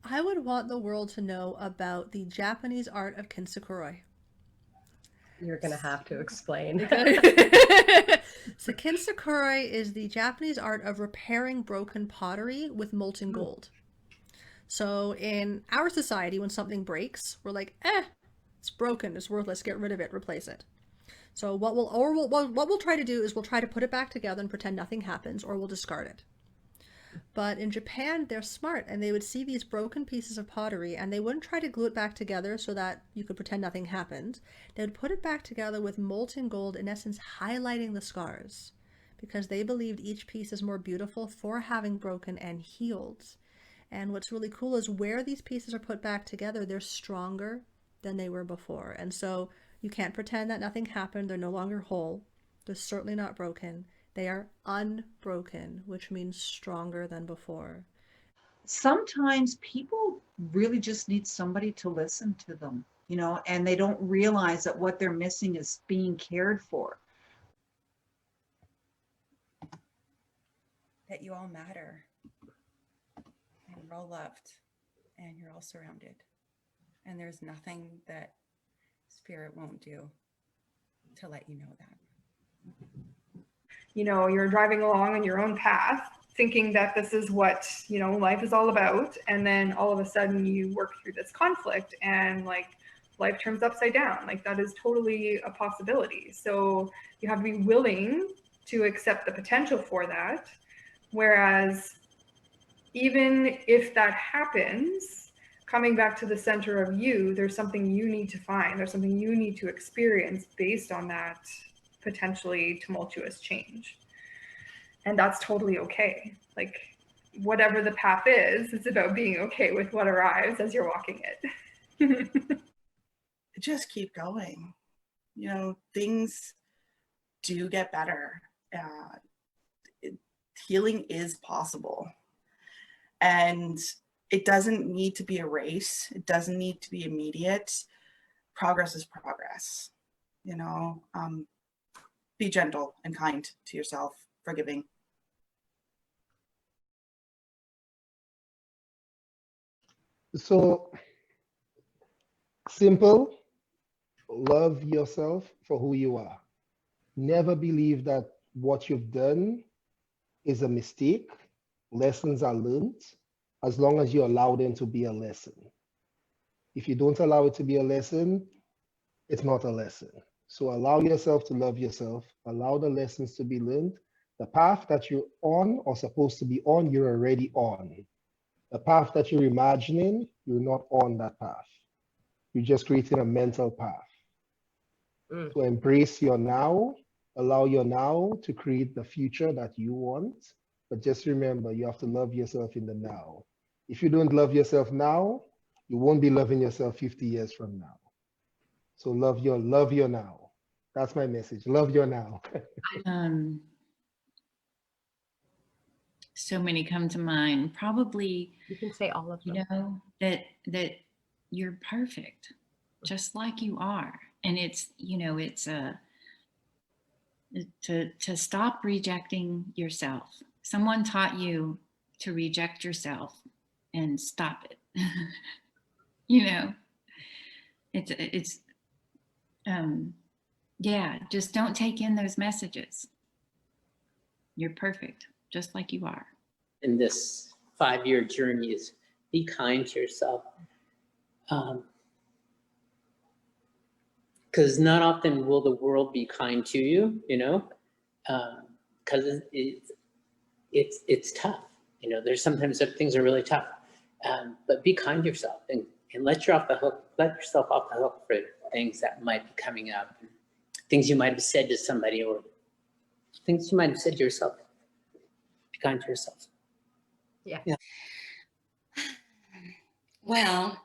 I would want the world to know about the Japanese art of kintsukuroi. You're going to have to explain. Okay. So kintsukuroi is the Japanese art of repairing broken pottery with molten gold. So in our society, when something breaks, we're like, it's broken, it's worthless, get rid of it, replace it. So what we'll try to do is we'll try to put it back together and pretend nothing happens, or we'll discard it. But in Japan, they're smart and they would see these broken pieces of pottery and they wouldn't try to glue it back together so that you could pretend nothing happened. They would put it back together with molten gold, in essence, highlighting the scars because they believed each piece is more beautiful for having broken and healed. And what's really cool is where these pieces are put back together, they're stronger than they were before. And so you can't pretend that nothing happened. They're no longer whole. They're certainly not broken. They are unbroken, which means stronger than before. Sometimes people really just need somebody to listen to them, and they don't realize that what they're missing is being cared for. That you all matter and we're all loved and you're all surrounded. And there's nothing that spirit won't do to let you know that. You're driving along on your own path, thinking that this is what, life is all about. And then all of a sudden you work through this conflict and like life turns upside down. Like that is totally a possibility. So you have to be willing to accept the potential for that. Whereas even if that happens, coming back to the center of you, there's something you need to find. There's something you need to experience based on that potentially tumultuous change. And that's totally okay. Like whatever the path is, it's about being okay with what arrives as you're walking it. Just keep going. Things do get better. Healing is possible. And it doesn't need to be a race. It doesn't need to be immediate. Progress is progress. Be gentle and kind to yourself, forgiving. So simple, love yourself for who you are. Never believe that what you've done is a mistake. Lessons are learned as long as you allow them to be a lesson. If you don't allow it to be a lesson, it's not a lesson. So allow yourself to love yourself, allow the lessons to be learned. The path that you're on or supposed to be on, you're already on. The path that you're imagining, you're not on that path. You're just creating a mental path. So embrace your now, allow your now to create the future that you want. But just remember, you have to love yourself in the now. If you don't love yourself now, you won't be loving yourself 50 years from now. So love your now. That's my message. Love your now. So many come to mind. Probably You can say all of them. that you're perfect, just like you are. And it's to stop rejecting yourself. Someone taught you to reject yourself and stop it. It's just don't take in those messages. You're perfect, just like you are. In this 5-year journey is be kind to yourself. Because not often will the world be kind to you, because it's tough. There's sometimes things are really tough, but be kind to yourself and let yourself off the hook for things that might be coming up, things you might have said to somebody or things you might have said to yourself. Be kind to yourself. Yeah. Well,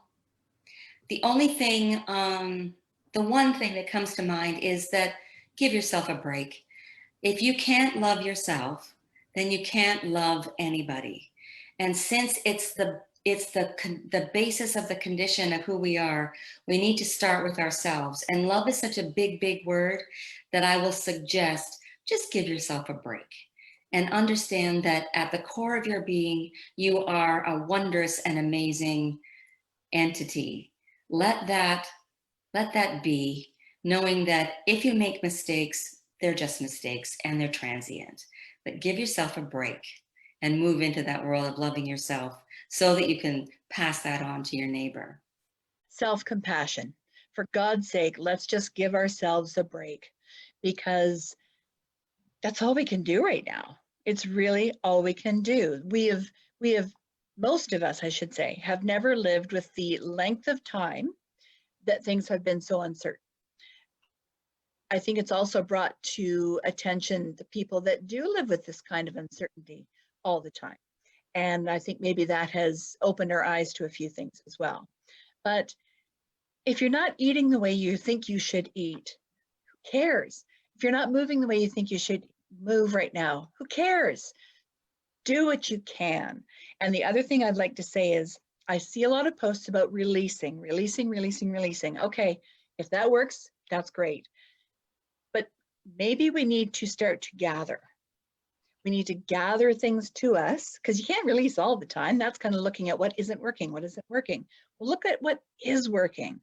the only thing, the one thing that comes to mind is that give yourself a break. If you can't love yourself, then you can't love anybody. And since it's the basis of the condition of who we are, we need to start with ourselves. And love is such a big, big word that I will suggest just give yourself a break. and understand that at the core of your being, you are a wondrous and amazing entity. Let that be, knowing that if you make mistakes, they're just mistakes and they're transient. But give yourself a break and move into that world of loving yourself so that you can pass that on to your neighbor. Self-compassion. For God's sake, let's just give ourselves a break, because that's all we can do right now. It's really all we can do. We have, most of us, I should say, have never lived with the length of time that things have been so uncertain. I think it's also brought to attention the people that do live with this kind of uncertainty all the time. And I think maybe that has opened our eyes to a few things as well. But if you're not eating the way you think you should eat, who cares? If you're not moving the way you think you should move right now, who cares? Do what you can. And the other thing I'd like to say is, I see a lot of posts about releasing. Okay, if that works, that's great. But maybe we need to start to gather. We need to gather things to us, because you can't release all the time. That's kind of looking at what isn't working. What isn't working? Well, look at what is working.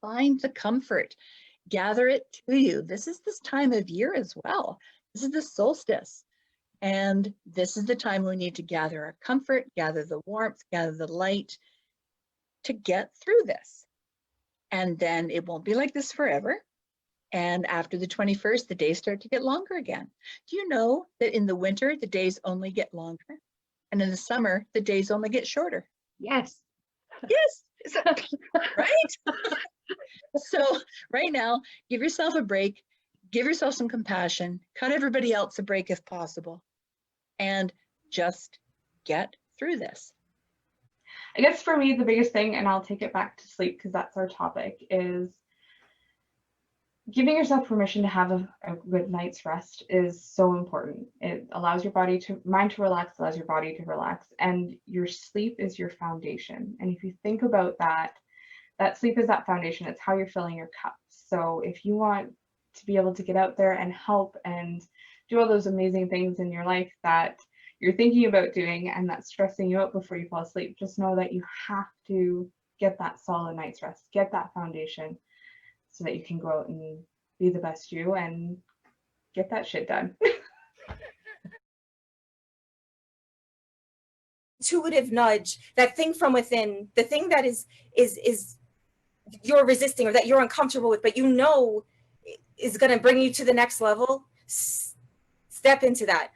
Find the comfort. Gather it to you. This is this time of year as well. This is the solstice. And this is the time we need to gather our comfort, gather the warmth, gather the light to get through this. And then it won't be like this forever. And after the 21st, the days start to get longer again. Do you know that in the winter, the days only get longer? And in the summer, the days only get shorter? Yes. Yes, right? So right now, give yourself a break, give yourself some compassion, cut everybody else a break if possible, and just get through this. I guess for me, the biggest thing, and I'll take it back to sleep because that's our topic, is giving yourself permission to have a good night's rest is so important. It allows your mind to relax, allows your body to relax, and your sleep is your foundation. And if you think about that sleep is that foundation. It's how you're filling your cup. So if you want to be able to get out there and help and do all those amazing things in your life that you're thinking about doing and that's stressing you out before you fall asleep, just know that you have to get that solid night's rest, get that foundation so that you can go out and be the best you and get that shit done. Intuitive nudge, that thing from within, the thing that is you're resisting or that you're uncomfortable with, but you know is going to bring you to the next level. Step into that.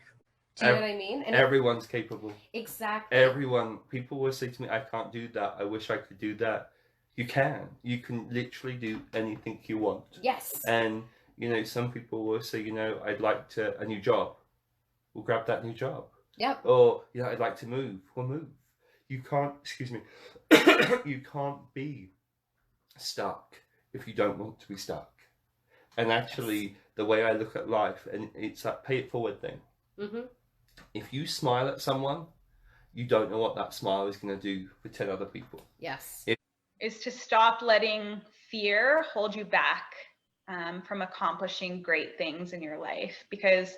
Do you know what I mean? And everyone's capable. Exactly. Everyone. People will say to me, I can't do that. I wish I could do that. You can. You can literally do anything you want. Yes. And, you know, some people will say, you know, I'd like a new job. We'll grab that new job. Yep. Or, you know, I'd like to move. We'll move. You can't, excuse me, you can't be stuck if you don't want to be stuck. And actually, the way I look at life, and it's that pay it forward thing. Mm-hmm. If you smile at someone, you don't know what that smile is going to do for 10 other people. Yes. Is to stop letting fear hold you back from accomplishing great things in your life. Because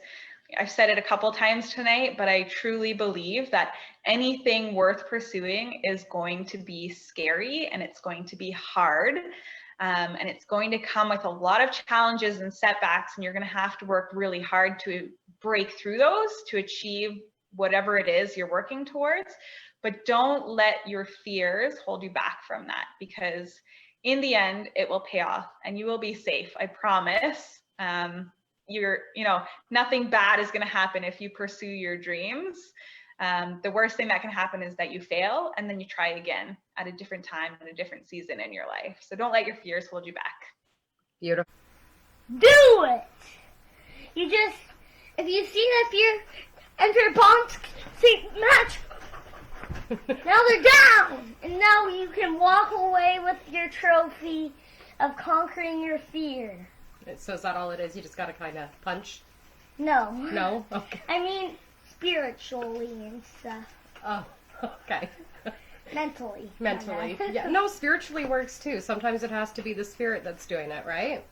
I've said it a couple times tonight, but I truly believe that anything worth pursuing is going to be scary and it's going to be hard. And it's going to come with a lot of challenges and setbacks, and you're going to have to work really hard to break through those to achieve whatever it is you're working towards. But don't let your fears hold you back from that, because in the end, it will pay off and you will be safe. I promise. Nothing bad is going to happen if you pursue your dreams. The worst thing that can happen is that you fail and then you try again at a different time and a different season in your life. So don't let your fears hold you back. Beautiful. Do it! If you see that fear, enter bonds, see match. Now they're down! And now you can walk away with your trophy of conquering your fear. So is that all it is? You just got to kind of punch? No. No? Okay. I mean, spiritually and stuff. Oh, okay. Mentally. Mentally. Yeah. No, spiritually works too. Sometimes it has to be the spirit that's doing it, right?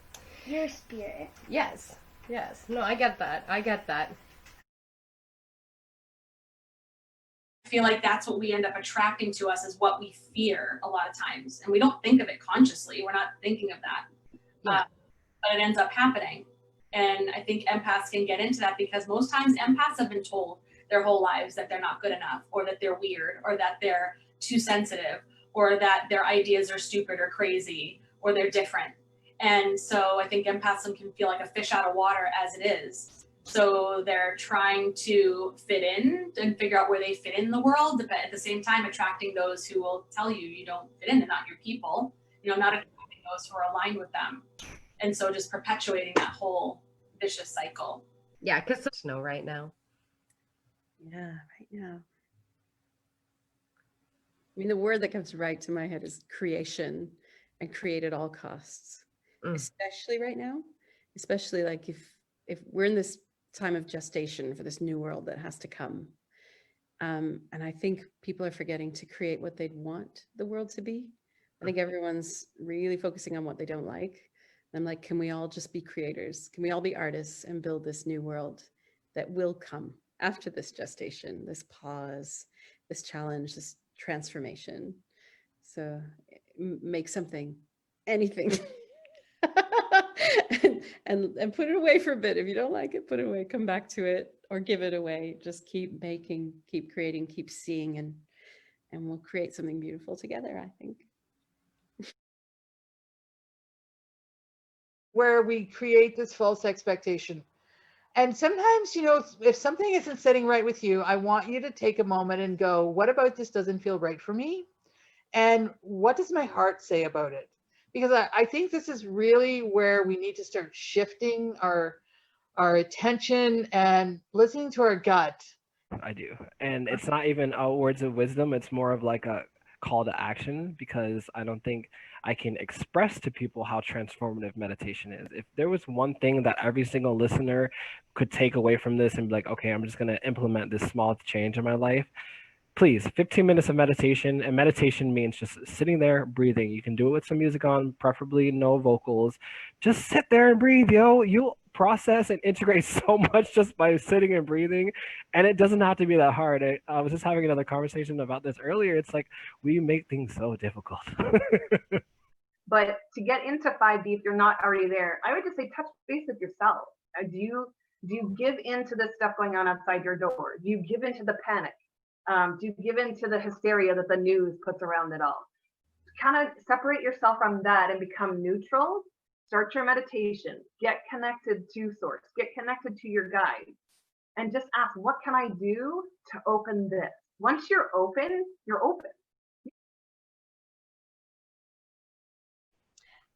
Your spirit. Yes. Yes. No, I get that. feel like that's what we end up attracting to us, is what we fear a lot of times. And we don't think of it consciously. We're not thinking of that. But it ends up happening. And I think empaths can get into that because most times empaths have been told their whole lives that they're not good enough, or that they're weird, or that they're too sensitive, or that their ideas are stupid or crazy, or they're different. And so I think empaths can feel like a fish out of water as it is. So they're trying to fit in and figure out where they fit in the world, but at the same time attracting those who will tell you you don't fit in, they're not your people, not attracting those who are aligned with them. And so just perpetuating that whole vicious cycle. Yeah, because there's snow right now. Yeah, right now. I mean, the word that comes right to my head is creation, and create at all costs, especially right now, especially like if we're in this time of gestation for this new world that has to come. And I think people are forgetting to create what they'd want the world to be. I think everyone's really focusing on what they don't like. And I'm like, can we all just be creators? Can we all be artists and build this new world that will come after this gestation, this pause, this challenge, this transformation? So make something, anything, and put it away for a bit. If you don't like it, put it away, come back to it, or give it away. Just keep making, keep creating, keep seeing, and we'll create something beautiful together, I think. Where we create this false expectation. And sometimes, if something isn't sitting right with you, I want you to take a moment and go, what about this doesn't feel right for me? And what does my heart say about it? Because I think this is really where we need to start shifting our attention and listening to our gut. I do. And it's not even words of wisdom. It's more of like a call to action, because I don't think I can express to people how transformative meditation is. If there was one thing that every single listener could take away from this and be like, okay, I'm just going to implement this small change in my life, please, 15 minutes of meditation. And meditation means just sitting there, breathing. You can do it with some music on, preferably no vocals. Just sit there and breathe, yo. You'll process and integrate so much just by sitting and breathing. And it doesn't have to be that hard. I was just having another conversation about this earlier. It's like we make things so difficult. But to get into 5D, if you're not already there, I would just say touch base with yourself. Do you give in to the stuff going on outside your door? Do you give in to the panic? Do you give in to the hysteria that the news puts around it all? Kind of separate yourself from that and become neutral. Start your meditation. Get connected to source. Get connected to your guide. And just ask, what can I do to open this? Once you're open, you're open.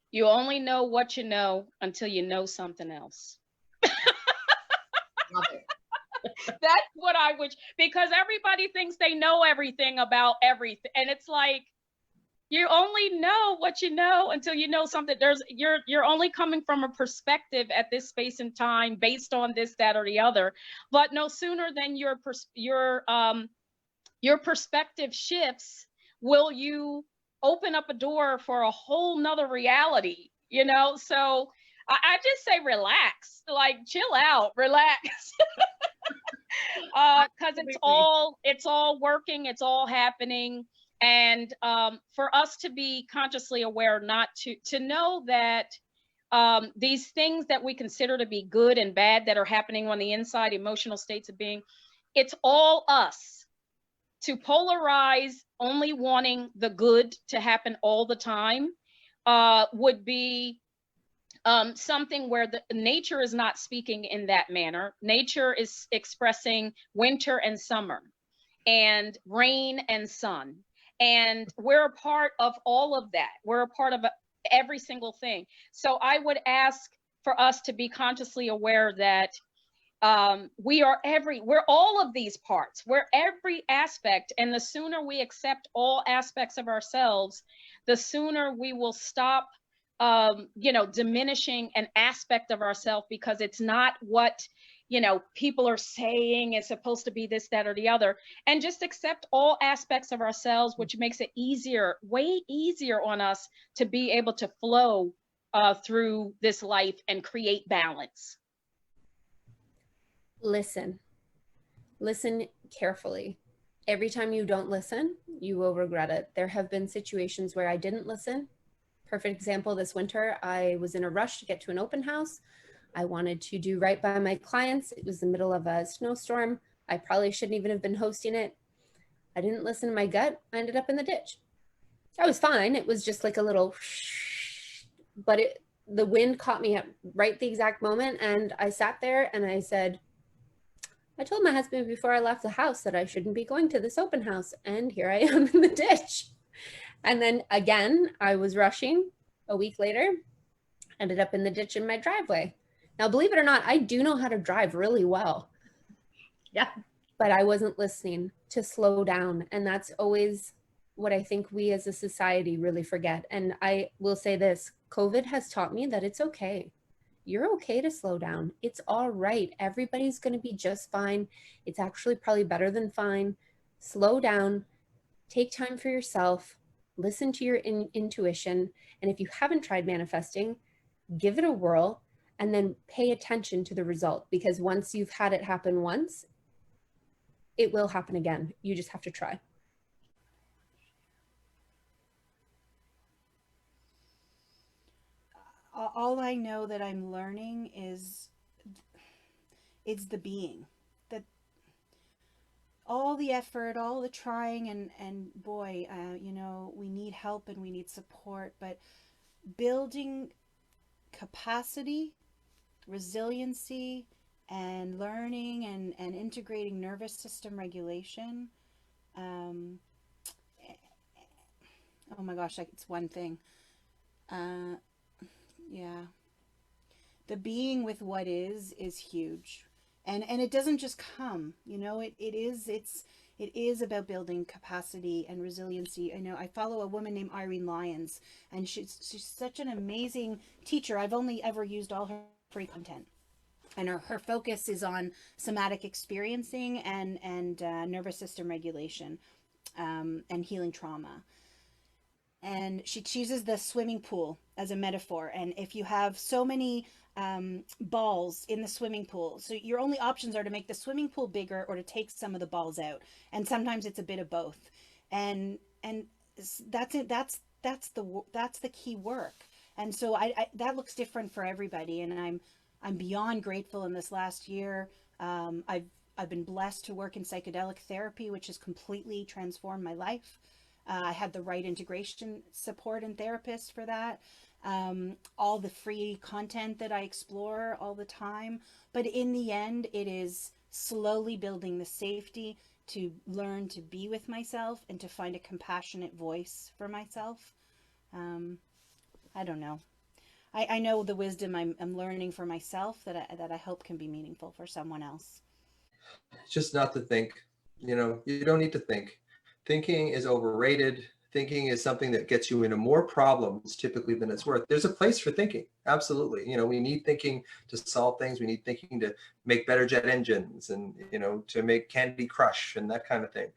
You only know what you know until you know something else. Love it. That's what I wish, because everybody thinks they know everything about everything. And it's like, you only know what you know until you know something. You're only coming from a perspective at this space and time based on this, that, or the other. But no sooner than your perspective shifts, will you open up a door for a whole nother reality, So I just say relax, like chill out, relax. Because it's all working, it's all happening. And for us to be consciously aware, not to know that these things that we consider to be good and bad that are happening on the inside, emotional states of being, it's all us. To polarize only wanting the good to happen all the time would be something where the nature is not speaking in that manner. Nature is expressing winter and summer and rain and sun. And we're a part of all of that. We're a part of every single thing. So I would ask for us to be consciously aware that we're all of these parts, we're every aspect. And the sooner we accept all aspects of ourselves, the sooner we will stop diminishing an aspect of ourselves, because it's not what people are saying is supposed to be this, that, or the other, and just accept all aspects of ourselves, which makes it way easier on us to be able to flow through this life and create balance. Listen carefully. every time you don't listen, you will regret it. There have been situations where I didn't listen. Perfect example, this winter, I was in a rush to get to an open house. I wanted to do right by my clients. It was the middle of a snowstorm. I probably shouldn't even have been hosting it. I didn't listen to my gut. I ended up in the ditch. I was fine. It was just like a little, but the wind caught me at right the exact moment. And I sat there and I said, I told my husband before I left the house that I shouldn't be going to this open house. And here I am in the ditch. And then again, I was rushing a week later, ended up in the ditch in my driveway. Now, believe it or not, I do know how to drive really well. Yeah. But I wasn't listening to slow down. And that's always what I think we as a society really forget. And I will say this, COVID has taught me that it's okay. You're okay to slow down. It's all right. Everybody's going to be just fine. It's actually probably better than fine. Slow down, take time for yourself, listen to your intuition. And if you haven't tried manifesting, give it a whirl and then pay attention to the result, because once you've had it happen once, it will happen again. You just have to try. All I know that I'm learning is it's the being, that all the effort, all the trying, and boy, you know, we need help and we need support, but building capacity, resiliency, and learning and integrating nervous system regulation. Oh my gosh, like it's one thing. Yeah. The being with what is huge. And it doesn't just come, you know, it is about building capacity and resiliency. I know I follow a woman named Irene Lyons, and she's such an amazing teacher. I've only ever used all her free content. And her focus is on somatic experiencing and nervous system regulation, and healing trauma. And she uses the swimming pool as a metaphor. And if you have so many balls in the swimming pool, so your only options are to make the swimming pool bigger or to take some of the balls out. And sometimes it's a bit of both. And that's it. That's the key work. And so I that looks different for everybody. And I'm beyond grateful in this last year. I've been blessed to work in psychedelic therapy, which has completely transformed my life. I had the right integration support and therapist for that. All the free content that I explore all the time. But in the end, it is slowly building the safety to learn to be with myself and to find a compassionate voice for myself. I don't know. I know the wisdom I'm learning for myself that I hope can be meaningful for someone else. Just not to think. You know, you don't need to think. Thinking is overrated. Thinking is something that gets you into more problems typically than it's worth. There's a place for thinking. Absolutely. You know, we need thinking to solve things. We need thinking to make better jet engines and, you know, to make Candy Crush and that kind of thing.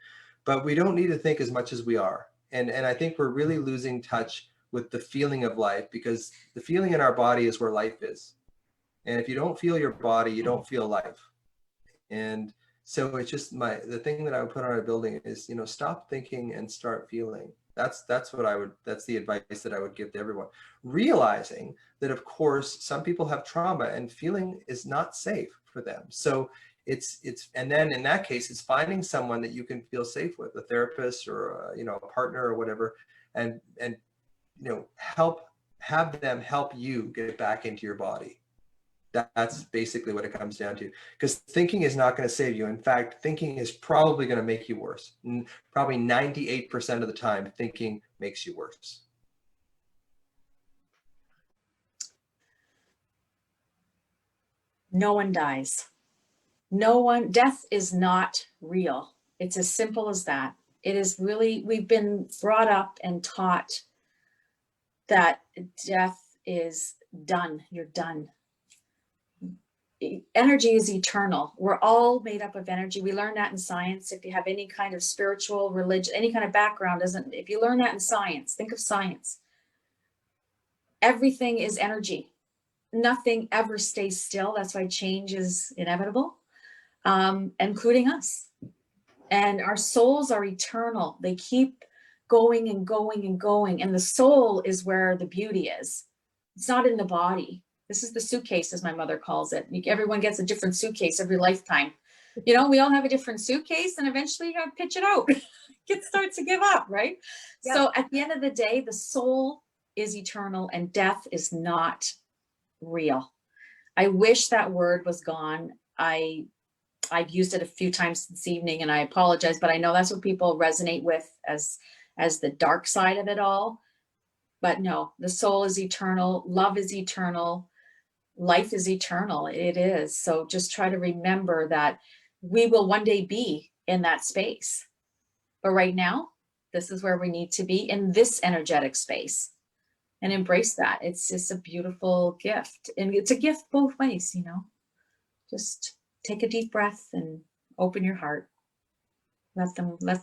But we don't need to think as much as we are. And I think we're really losing touch with the feeling of life, because the feeling in our body is where life is. And if you don't feel your body, you don't feel life. And so it's just the thing that I would put on a building is, you know, stop thinking and start feeling. That's the advice that I would give to everyone. Realizing that, of course, some people have trauma and feeling is not safe for them. So and then in that case, it's finding someone that you can feel safe with, a therapist or you know, a partner or whatever, and you know, have them help you get back into your body. That's basically what it comes down to, because thinking is not going to save you. In fact, thinking is probably going to make you worse. Probably 98% of the time, thinking makes you worse. No one dies. Death is not real. It's as simple as that. It is really, we've been brought up and taught that death is done. You're done. Energy is eternal. We're all made up of energy. We learn that in science. If you have any kind of spiritual, religion, any kind of background, if you learn that in science, think of science. Everything is energy. Nothing ever stays still. That's why change is inevitable, including us. And our souls are eternal. They keep going and going and going. And the soul is where the beauty is. It's not in the body. This is the suitcase, as my mother calls it. Everyone gets a different suitcase every lifetime. You know, we all have a different suitcase, and eventually you gotta pitch it out. It starts to give up, right? Yep. So at the end of the day, the soul is eternal and death is not real. I wish that word was gone. I've used it a few times this evening, and I apologize, but I know that's what people resonate with as the dark side of it all. But no, the soul is eternal. Love is eternal. Life is eternal. It is. So just try to remember that we will one day be in that space. But right now, this is where we need to be, in this energetic space, and embrace that. It's just a beautiful gift. And it's a gift both ways, you know. Just take a deep breath and open your heart. Let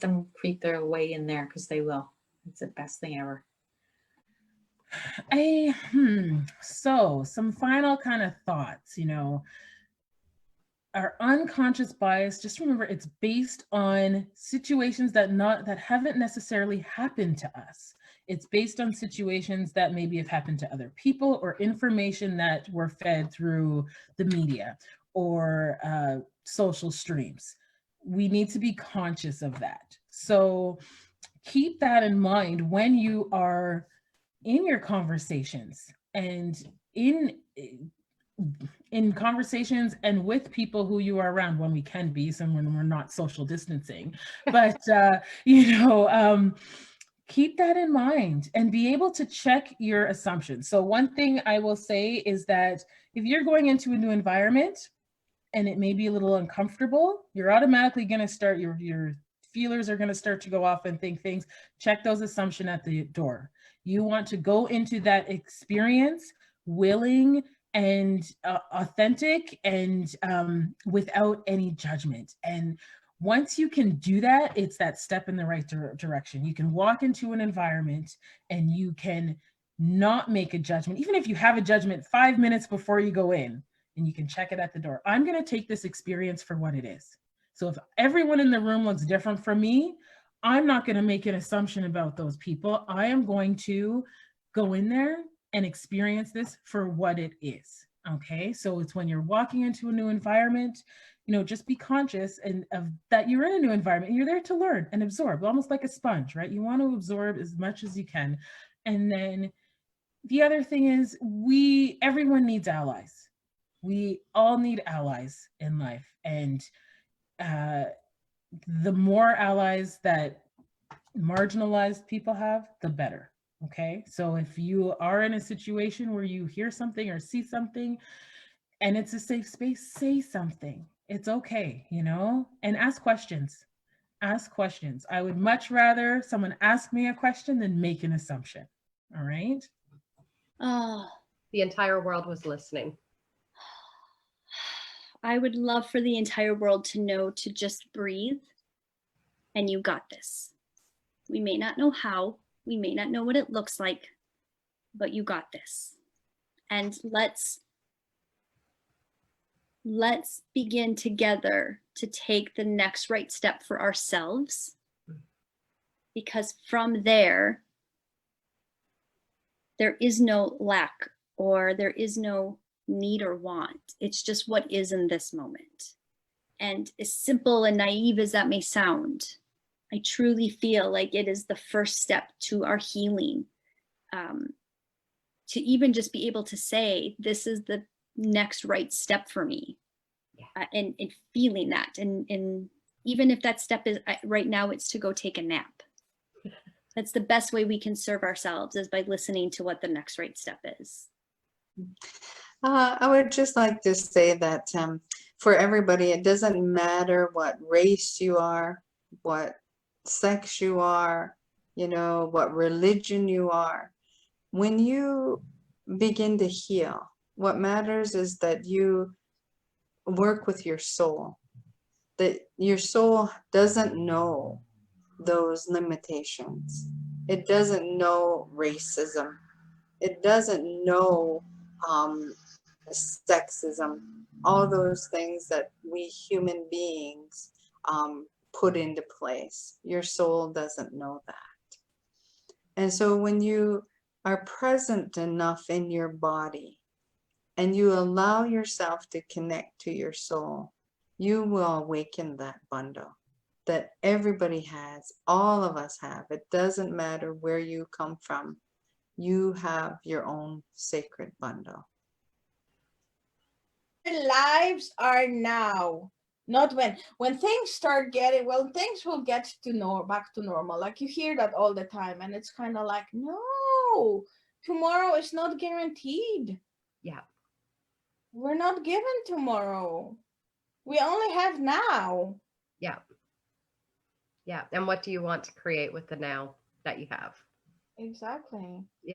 them creep their way in there, because they will. It's the best thing ever. So some final kind of thoughts, you know. Our unconscious bias, just remember, it's based on situations that haven't necessarily happened to us. It's based on situations that maybe have happened to other people, or information that were fed through the media or social streams. We need to be conscious of that. So keep that in mind when you are in your conversations and in conversations and with people who you are around, when we can be, so when we're not social distancing, but keep that in mind and be able to check your assumptions. So one thing I will say is that if you're going into a new environment and it may be a little uncomfortable, you're automatically going to start, your feelers are going to start to go off and think things. Check those assumptions at the door. You want to go into that experience willing and authentic and without any judgment. And once you can do that, it's that step in the right direction. You can walk into an environment and you can not make a judgment, even if you have a judgment 5 minutes before you go in, and you can check it at the door. I'm going to take this experience for what it is. So if everyone in the room looks different from me, I'm not going to make an assumption about those people. I am going to go in there and experience this for what it is. Okay, so it's when you're walking into a new environment, you know, just be conscious of that you're in a new environment and you're there to learn and absorb, almost like a sponge, right? You want to absorb as much as you can. And then the other thing is, everyone needs allies. We all need allies in life. And the more allies that marginalized people have, the better. Okay, so if you are in a situation where you hear something or see something and it's a safe space, say something. It's okay, you know, and ask questions. Ask questions. I would much rather someone ask me a question than make an assumption. All right. The entire world was listening. I would love for the entire world to know to just breathe, and you got this. We may not know how, we may not know what it looks like, but you got this. And let's begin together to take the next right step for ourselves, because from there is no lack, or there is no need or want. It's just what is in this moment. And as simple and naive as that may sound, I truly feel like it is the first step to our healing, to even just be able to say, this is the next right step for me, and feeling that. And even if that step is right now, it's to go take a nap. That's the best way we can serve ourselves, is by listening to what the next right step is. I would just like to say that for everybody, it doesn't matter what race you are, what sex you are, you know, what religion you are. When you begin to heal, what matters is that you work with your soul, that your soul doesn't know those limitations. It doesn't know racism. It doesn't know sexism, all those things that we human beings put into place. Your soul doesn't know that. And so when you are present enough in your body and you allow yourself to connect to your soul, you will awaken that bundle that everybody has, all of us have. It doesn't matter where you come from. You have your own sacred bundle. Our lives are now, not when things start getting, well, things will get to back to normal. Like you hear that all the time, and it's kind of like, no, tomorrow is not guaranteed. Yeah. We're not given tomorrow. We only have now. Yeah. Yeah. And what do you want to create with the now that you have? Exactly. Yeah.